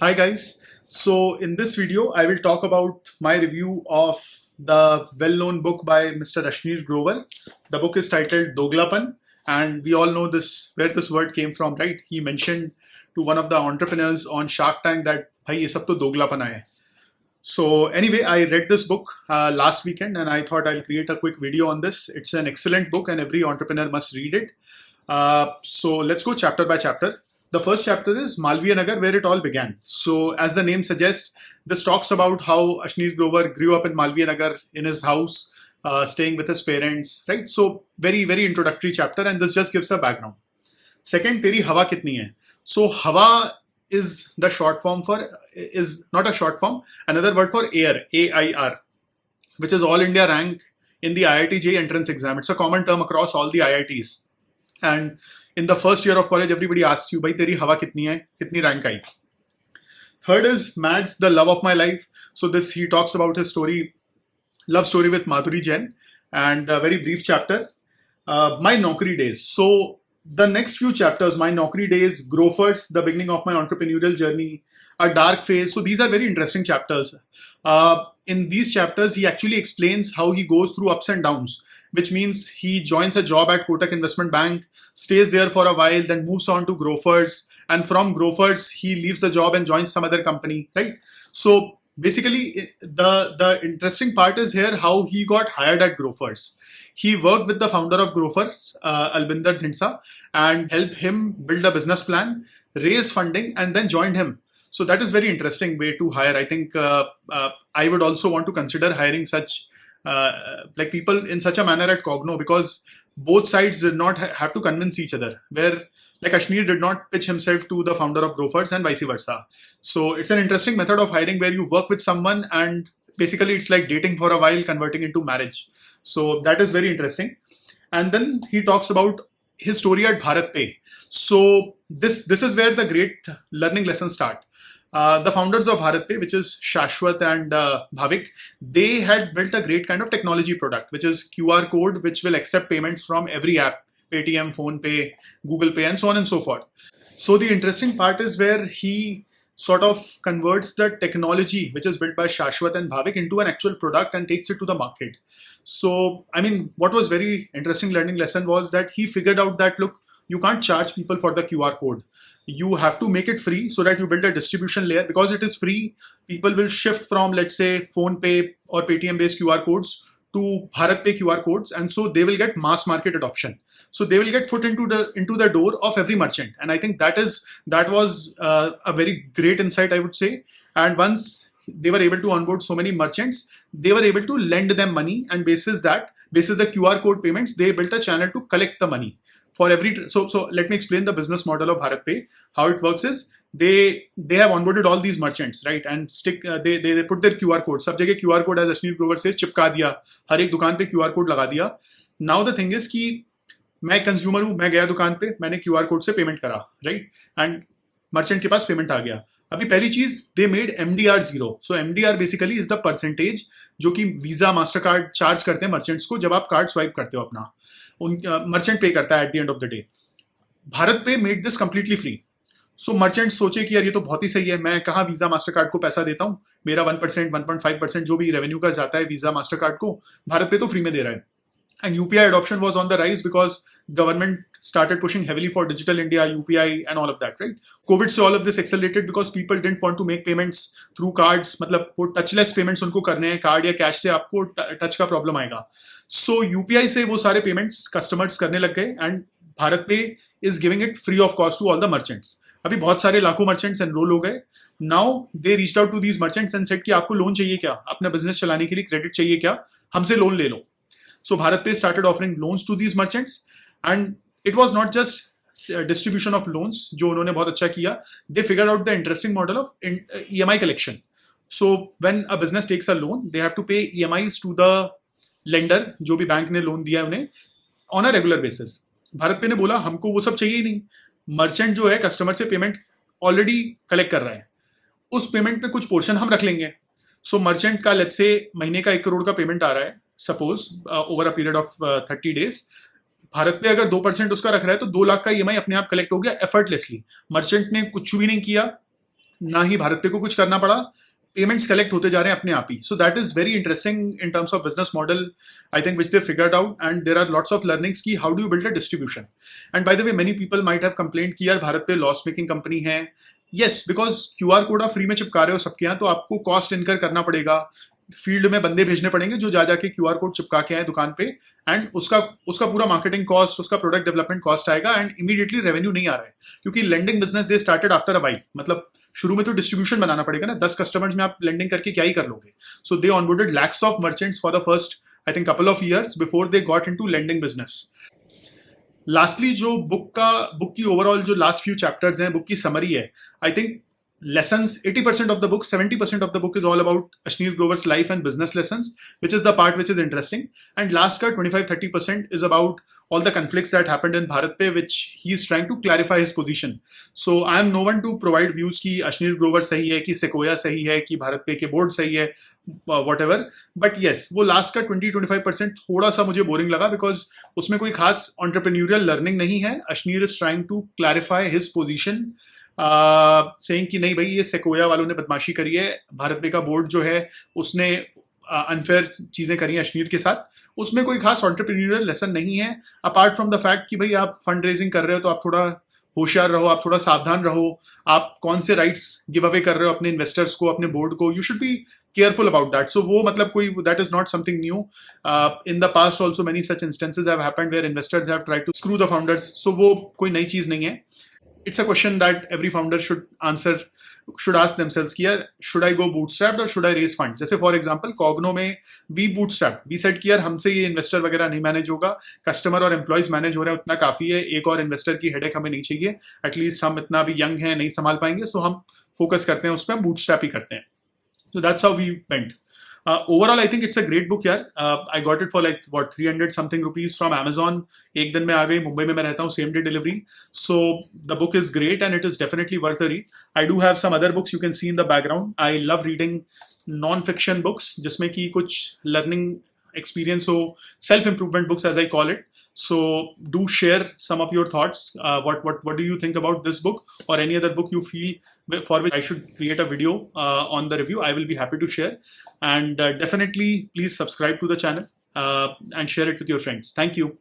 Hi guys. So in this video, I will talk about my review of the well-known book by Mr. Ashneer Grover. The book is titled Doglapan, and we all know this where this word came from, right? He mentioned to one of the entrepreneurs on Shark Tank that "Bhai, ye sab to doglapana hai." So anyway, I read this book last weekend, and I thought I'll create a quick video on this. It's an excellent book, and every entrepreneur must read it. So let's go chapter by chapter. The first chapter is Malviya Nagar, where it all began. So, as the name suggests, this talks about how Ashneer Grover grew up in Malviya Nagar in his house, staying with his parents, right? So, very, very introductory chapter, and this just gives a background. Second, Teri Hawa Kitni Hai? So, Hawa is the short form for, is not a short form, another word for air, AIR, which is All India rank in the IIT JEE entrance exam. It's a common term across all the IITs. And in the first year of college, everybody asks you, "Bhai, teri hawa kitni hai? Kitni rank aayi?" Third is Mads, the love of my life. So this he talks about his story, love story with Madhuri Jain, and a very brief chapter. My Naukri days. So the next few chapters, my Naukri days, Growfers, the beginning of my entrepreneurial journey, a dark phase. So these are very interesting chapters. In these chapters, he actually explains how he goes through ups and downs, which means he joins a job at Kotak Investment Bank, stays there for a while, then moves on to Growfers, and from Growfers he leaves the job and joins some other company, right? So basically, the interesting part is here how he got hired at Growfers. He worked with the founder of Growfers, Albinder Dhindsa, and helped him build a business plan, raise funding, and then joined him. So that is very interesting way to hire. I think I would also want to consider hiring such like people in such a manner at Cogno, because both sides did not have to convince each other. Where like Ashneer did not pitch himself to the founder of Growfers and vice versa. So it's an interesting method of hiring where you work with someone and basically it's like dating for a while, converting into marriage. So that is very interesting. And then he talks about his story at Bharat Pay. So this is where the great learning lessons start. The founders of Bharat Pay, which is Shashwat and Bhavik, they had built a great kind of technology product, which is QR code, which will accept payments from every app, Paytm, PhonePe, Google Pay, and so on and so forth. So the interesting part is where he sort of converts the technology, which is built by Shashwat and Bhavik, into an actual product and takes it to the market. So, I mean, what was very interesting learning lesson was that he figured out that, look, you can't charge people for the QR code. You have to make it free so that you build a distribution layer. Because it is free, people will shift from, let's say, PhonePe or Paytm based QR codes to Bharat Pay QR codes, and so they will get mass market adoption. So they will get foot into the door of every merchant, and I think that was a very great insight, I would say. And once they were able to onboard so many merchants, they were able to lend them money, and basis the QR code payments, they built a channel to collect the money for every. So let me explain the business model of Bharat Pay. How it works is they have onboarded all these merchants, right, and they put their QR code. सब जगह QR code, as Ashneer Grover says, चिपका दिया, हर एक दुकान पे QR code लगा दिया. Now the thing is कि मैं कंज्यूमर हूं, मैं गया दुकान पे, मैंने QR कोड से पेमेंट करा, राइट, एंड मर्चेंट के पास पेमेंट आ गया. अभी पहली चीज, they made MDR zero. So MDR basically is the percentage जो कि वीजा मास्टर कार्ड चार्ज करते हैं मर्चेंट्स को जब आप कार्ड स्वाइप करते हो अपना. मर्चेंट पे करता है at the end of the day. BharatPe made this completely free. So merchant सोचे कि यार ये तो बहुत ही सही है, मैं कहाँ वीजा मास्टर कार्ड को पैसा देता हूँ, मेरा 1%, 1.5% जो भी रेवेन्यू का जाता है वीजा मास्टर कार्ड को, भारत पे तो फ्री में दे रहा है. And UPI adoption was on the rise because government started pushing heavily for digital India, UPI and all of that, right? COVID से all of this accelerated because people didn't want to make payments through cards. मतलब वो touchless payments उनको करने हैं, card या cash से आपको touch का प्रॉब्लम आएगा. So UPI से वो सारे payments customers करने लग गए, and भारत पे is giving it free of cost to all the merchants. अभी बहुत सारे लाखों merchants enroll हो गए. Now they reached out to these merchants and said कि आपको लोन चाहिए क्या, अपना बिजनेस चलाने के लिए क्रेडिट चाहिए क्या, हमसे लोन ले लो. So Bharat Pay started offering loans to these merchants, and it was not just distribution of loans जो उन्होंने बहुत अच्छा किया. They figured out the interesting model of EMI collection. So when a business takes a loan, they have to pay EMIs to the lender जो भी bank ने loan दिया उन्हें on a regular basis. Bharat पे ने बोला हमको वो सब चाहिए ही नहीं. मर्चेंट जो है कस्टमर से पेमेंट ऑलरेडी कलेक्ट कर रहा है, उस पेमेंट पे कुछ पोर्शन हम रख लेंगे. सो मर्चेंट का लेट्स से महीने का 1 करोड़ का पेमेंट आ रहा है, suppose over a period of 30 days. Bharat पे अगर 2% उसका रख रहा है तो 2 लाख का EMI अपने आप कलेक्ट हो गया एफर्टलेसली. मर्चेंट ने कुछ भी नहीं किया, ना ही भारत पे को कुछ करना पड़ा, पेमेंट्स कलेक्ट होते जा रहे हैं अपने आप ही. So that is very interesting in terms of business model, I think, which they figured out. And there are lots of learnings की how do you build a distribution. And by the way many people might have complaint कि यार BharatPe loss making company है. Yes, because QR code आप free में चिपका रहे हो सबके यहाँ, तो आपको कॉस्ट इनकर करना पड़ेगा, फील्ड में बंदे भेजने पड़ेंगे जो जा जाके क्यूआर कोड चिपका के आए दुकान पे. एंड उसका उसका पूरा मार्केटिंग कॉस्ट, उसका प्रोडक्ट डेवलपमेंट कॉस्ट आएगा, एंड इमीडिएटली रेवेन्यू नहीं आ रहा है, क्योंकि lending business they started after a while. मतलब शुरू में तो डिस्ट्रीब्यूशन बनाना पड़ेगा ना, 10 कस्टमर्स में आप लेंडिंग करके क्या ही कर लोगे. So they onboarded lakhs of merchants for the first, I think, couple of years before they got into lending business. Lastly जो बुक की ओवरऑल जो लास्ट फ्यू चैप्टर्स हैं, बुक की समरी है, I think lessons, 80% of the book, 70% of the book is all about Ashneer Grover's life and business lessons, which is the part which is interesting. And last ka 25-30% is about all the conflicts that happened in Bharat Pay, which he is trying to clarify his position. So I am no one to provide views ki Ashneer Grover sahi hai, ki Sequoia sahi hai, ki Bharat Pay ke board sahi hai, whatever. But yes, वो last का 20-25% थोड़ा सा मुझे boring लगा, because उसमें कोई खास entrepreneurial learning नहीं है. Ashneer is trying to clarify his position, saying कि नहीं भाई, ये सेकोया वालों ने बदमाशी करी है, भारत पे का बोर्ड जो है उसने अनफेयर चीजें करी हैं अशनीर के साथ. उसमें कोई खास एंटरप्रेन्योरियल लेसन नहीं है, अपार्ट फ्रॉम द फैक्ट कि भाई आप फंड रेजिंग कर रहे हो तो आप थोड़ा होशियार रहो, आप थोड़ा सावधान रहो, आप कौन से राइट्स गिव अवे कर रहे हो अपने इन्वेस्टर्स को, अपने बोर्ड को, you should be careful about that. So वो मतलब कोई, that is not something new. In the past also many such instances have happened where investors have tried to screw the founders. So वो कोई नई चीज नहीं है. It's a question that every founder should ask themselves कि यार, should I go bootstrapped or should I raise funds? जैसे for example कॉग्नो में we bootstrapped, we said कि यार हमसे ये इन्वेस्टर वगैरह नहीं मैनेज होगा, कस्टमर और एम्प्लॉयज मैनेज हो रहे हैं, उतना काफी है, एक और इन्वेस्टर की हेडेक हमें नहीं चाहिए, एटलीस्ट हम इतना भी यंग हैं, नहीं संभाल पाएंगे, सो हम फोकस करते हैं उस पर, हम बूटस्ट्रैप ही करते हैं. So that's how we went. Overall, I think it's a great book, यार. I got it for like what 300 something rupees from Amazon. एक दिन में आ गई. मुंबई में मैं रहता हूँ, same day delivery. So the book is great and it is definitely worth a read. I do have some other books you can see in the background. I love reading non-fiction books, जिसमें कि कुछ learning experience हो, self-improvement books as I call it. So do share some of your thoughts. What do you think about this book or any other book you feel for which I should create a video on the review? I will be happy to share. And definitely please subscribe to the channel and share it with your friends. Thank you.